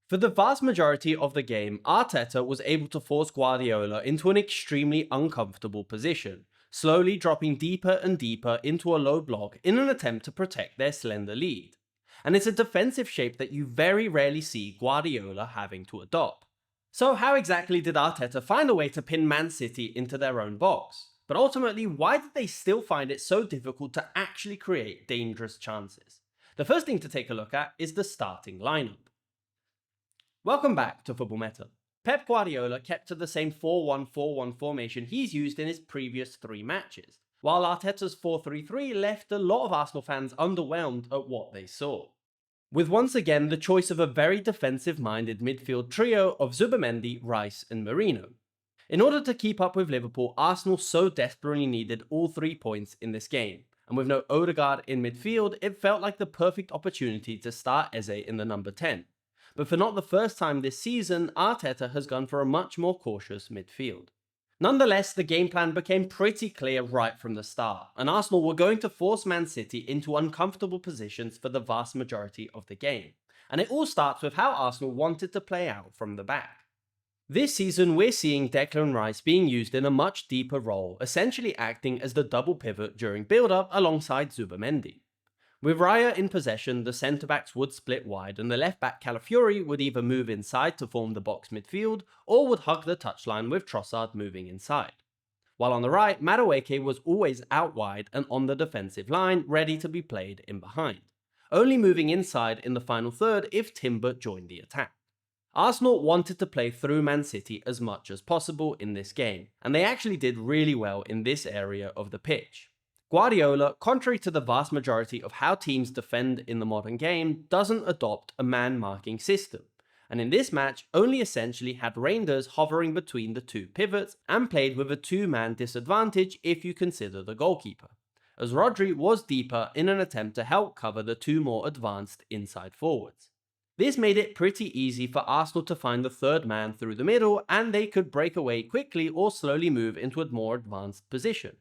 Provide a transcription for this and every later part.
For the vast majority of the game, Arteta was able to force Guardiola into an extremely uncomfortable position, slowly dropping deeper and deeper into a low block in an attempt to protect their slender lead. And it's a defensive shape that you very rarely see Guardiola having to adopt. So how exactly did Arteta find a way to pin Man City into their own box? But ultimately, why did they still find it so difficult to actually create dangerous chances? The first thing to take a look at is the starting lineup. Welcome back to Football Meta. Pep Guardiola kept to the same 4-1-4-1 formation he's used in his previous 3 matches, while Arteta's 4-3-3 left a lot of Arsenal fans underwhelmed at what they saw. With once again the choice of a very defensive-minded midfield trio of Zubimendi, Rice and Merino. In order to keep up with Liverpool, Arsenal so desperately needed all 3 points in this game, and with no Odegaard in midfield, it felt like the perfect opportunity to start Eze in the number 10. But for not the first time this season, Arteta has gone for a much more cautious midfield. Nonetheless, the game plan became pretty clear right from the start, and Arsenal were going to force Man City into uncomfortable positions for the vast majority of the game. And it all starts with how Arsenal wanted to play out from the back. This season, we're seeing Declan Rice being used in a much deeper role, essentially acting as the double pivot during build-up alongside Zubimendi. With Raya in possession, the centre-backs would split wide and the left-back Calafiori would either move inside to form the box midfield or would hug the touchline with Trossard moving inside. While on the right, Madueke was always out wide and on the defensive line, ready to be played in behind, only moving inside in the final third if Timber joined the attack. Arsenal wanted to play through Man City as much as possible in this game, and they actually did really well in this area of the pitch. Guardiola, contrary to the vast majority of how teams defend in the modern game, doesn't adopt a man-marking system, and in this match only essentially had Reinders hovering between the 2 pivots and played with a 2-man disadvantage if you consider the goalkeeper, as Rodri was deeper in an attempt to help cover the 2 more advanced inside forwards. This made it pretty easy for Arsenal to find the 3rd man through the middle, and they could break away quickly or slowly move into a more advanced position.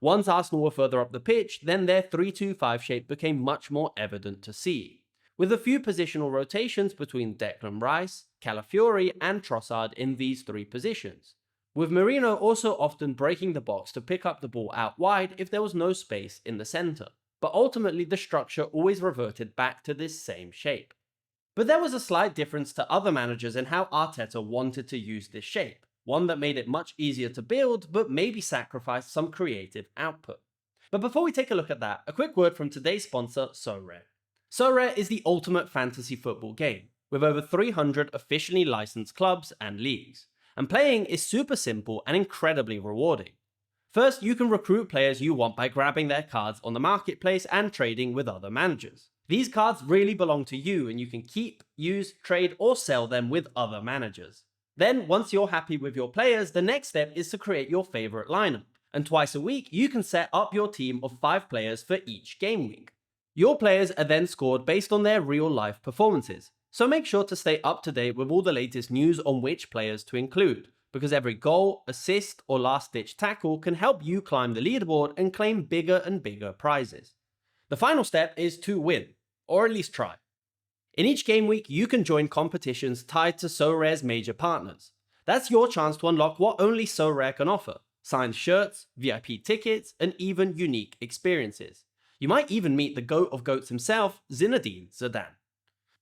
Once Arsenal were further up the pitch, then their 3-2-5 shape became much more evident to see, with a few positional rotations between Declan Rice, Calafiori and Trossard in these 3 positions, with Merino also often breaking the box to pick up the ball out wide if there was no space in the centre, but ultimately the structure always reverted back to this same shape. But there was a slight difference to other managers in how Arteta wanted to use this shape. One that made it much easier to build, but maybe sacrificed some creative output. But before we take a look at that, a quick word from today's sponsor, SoRare. SoRare is the ultimate fantasy football game, with over 300 officially licensed clubs and leagues. And playing is super simple and incredibly rewarding. First, you can recruit players you want by grabbing their cards on the marketplace and trading with other managers. These cards really belong to you and you can keep, use, trade or sell them with other managers. Then, once you're happy with your players, the next step is to create your favorite lineup. And twice a week, you can set up your team of 5 players for each game week. Your players are then scored based on their real-life performances. So make sure to stay up to date with all the latest news on which players to include, because every goal, assist, or last-ditch tackle can help you climb the leaderboard and claim bigger and bigger prizes. The final step is to win, or at least try. In each game week, you can join competitions tied to SoRare's major partners. That's your chance to unlock what only SoRare can offer: signed shirts, VIP tickets, and even unique experiences. You might even meet the GOAT of GOATs himself, Zinedine Zidane.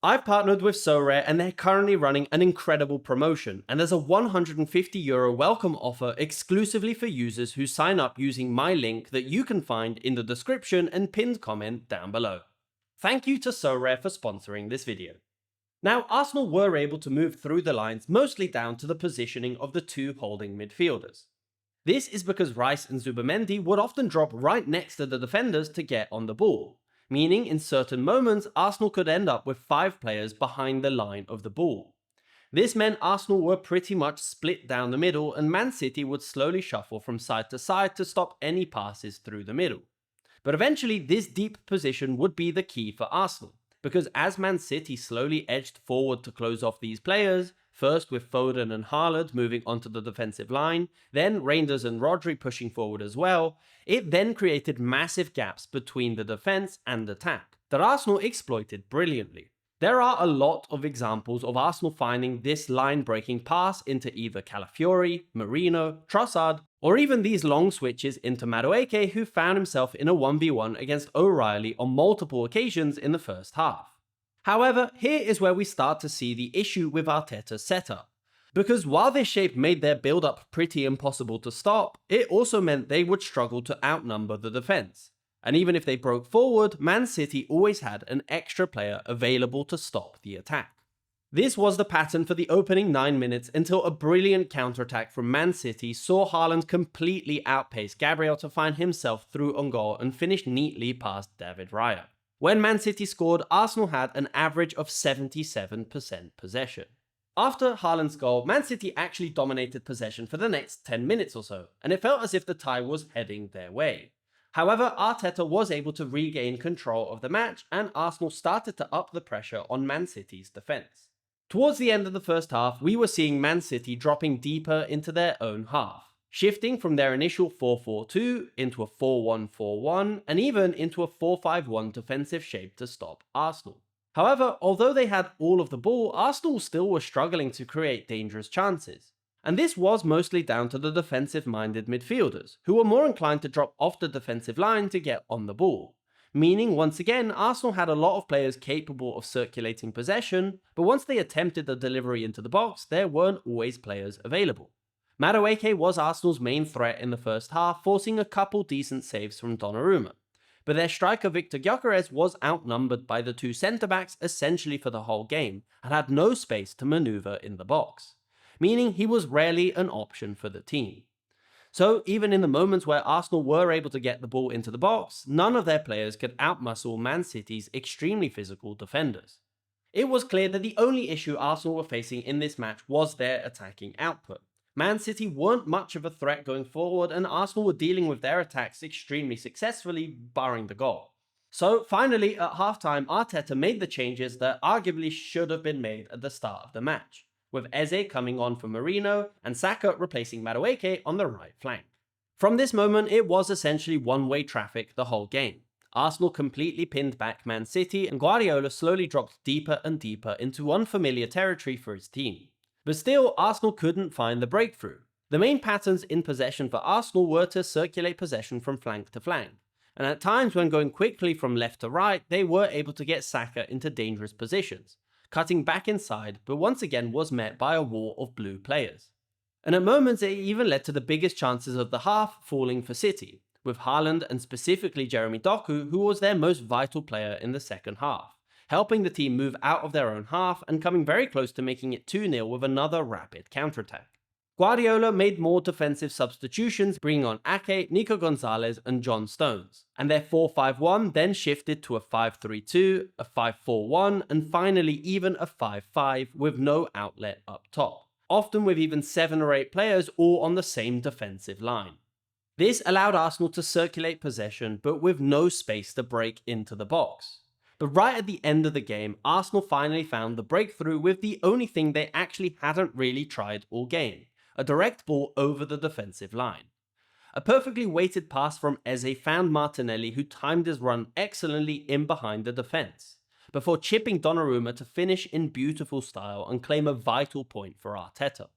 I've partnered with SoRare and they're currently running an incredible promotion, and there's a €150 welcome offer exclusively for users who sign up using my link that you can find in the description and pinned comment down below. Thank you to SoRare for sponsoring this video. Now, Arsenal were able to move through the lines mostly down to the positioning of the 2 holding midfielders. This is because Rice and Zubimendi would often drop right next to the defenders to get on the ball, meaning in certain moments Arsenal could end up with 5 players behind the line of the ball. This meant Arsenal were pretty much split down the middle and Man City would slowly shuffle from side to side to stop any passes through the middle. But eventually this deep position would be the key for Arsenal, because as Man City slowly edged forward to close off these players, first with Foden and Haaland moving onto the defensive line, then Reinders and Rodri pushing forward as well, it then created massive gaps between the defense and attack that Arsenal exploited brilliantly. There are a lot of examples of Arsenal finding this line-breaking pass into either Calafiori, Marino, Trossard, or even these long switches into Madueke, who found himself in a 1v1 against O'Reilly on multiple occasions in the first half. However, here is where we start to see the issue with Arteta's setup. Because while this shape made their build-up pretty impossible to stop, it also meant they would struggle to outnumber the defense. And even if they broke forward, Man City always had an extra player available to stop the attack. This was the pattern for the opening 9 minutes until a brilliant counterattack from Man City saw Haaland completely outpace Gabriel to find himself through on goal and finish neatly past David Raya. When Man City scored, Arsenal had an average of 77% possession. After Haaland's goal, Man City actually dominated possession for the next 10 minutes or so, and it felt as if the tie was heading their way. However, Arteta was able to regain control of the match, and Arsenal started to up the pressure on Man City's defence. Towards the end of the first half, we were seeing Man City dropping deeper into their own half, shifting from their initial 4-4-2 into a 4-1-4-1, and even into a 4-5-1 defensive shape to stop Arsenal. However, although they had all of the ball, Arsenal still were struggling to create dangerous chances. And this was mostly down to the defensive-minded midfielders, who were more inclined to drop off the defensive line to get on the ball. Meaning, once again, Arsenal had a lot of players capable of circulating possession, but once they attempted the delivery into the box, there weren't always players available. Madueke was Arsenal's main threat in the first half, forcing a couple decent saves from Donnarumma. But their striker Victor Gyökeres was outnumbered by the two centre-backs essentially for the whole game, and had no space to manoeuvre in the box, meaning he was rarely an option for the team. So even in the moments where Arsenal were able to get the ball into the box, none of their players could outmuscle Man City's extremely physical defenders. It was clear that the only issue Arsenal were facing in this match was their attacking output. Man City weren't much of a threat going forward, and Arsenal were dealing with their attacks extremely successfully, barring the goal. So finally, at halftime, Arteta made the changes that arguably should have been made at the start of the match, with Eze coming on for Marino and Saka replacing Madueke on the right flank. From this moment, it was essentially one-way traffic the whole game. Arsenal completely pinned back Man City, and Guardiola slowly dropped deeper and deeper into unfamiliar territory for his team. But still, Arsenal couldn't find the breakthrough. The main patterns in possession for Arsenal were to circulate possession from flank to flank, and at times when going quickly from left to right, they were able to get Saka into dangerous positions, cutting back inside, but once again was met by a wall of blue players. And at moments it even led to the biggest chances of the half falling for City, with Haaland and specifically Jeremy Doku, who was their most vital player in the second half, helping the team move out of their own half and coming very close to making it 2-0 with another rapid counterattack. Guardiola made more defensive substitutions, bringing on Ake, Nico Gonzalez and John Stones, and their 4-5-1 then shifted to a 5-3-2, a 5-4-1 and finally even a 5-5 with no outlet up top, often with even 7 or 8 players all on the same defensive line. This allowed Arsenal to circulate possession but with no space to break into the box. But right at the end of the game, Arsenal finally found the breakthrough with the only thing they actually hadn't really tried all game: a direct ball over the defensive line. A perfectly weighted pass from Eze found Martinelli, who timed his run excellently in behind the defence, before chipping Donnarumma to finish in beautiful style and claim a vital point for Arteta.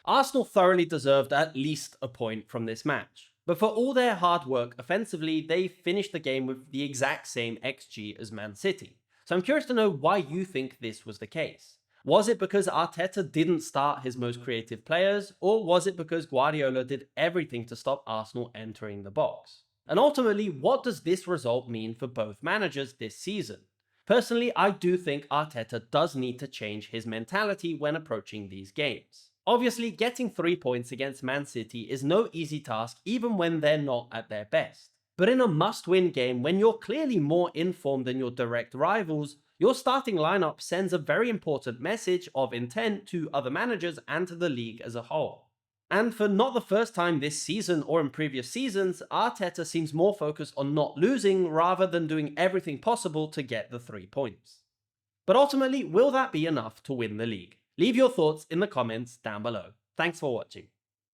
Arsenal thoroughly deserved at least a point from this match. But for all their hard work offensively, they finished the game with the exact same XG as Man City. So I'm curious to know why you think this was the case. Was it because Arteta didn't start his most creative players, or was it because Guardiola did everything to stop Arsenal entering the box? And ultimately, what does this result mean for both managers this season? Personally, I do think Arteta does need to change his mentality when approaching these games. Obviously, getting 3 points against Man City is no easy task even when they're not at their best. But in a must-win game, when you're clearly more informed than your direct rivals, your starting lineup sends a very important message of intent to other managers and to the league as a whole. And for not the first time this season or in previous seasons, Arteta seems more focused on not losing rather than doing everything possible to get the 3 points. But ultimately, will that be enough to win the league? Leave your thoughts in the comments down below. Thanks for watching.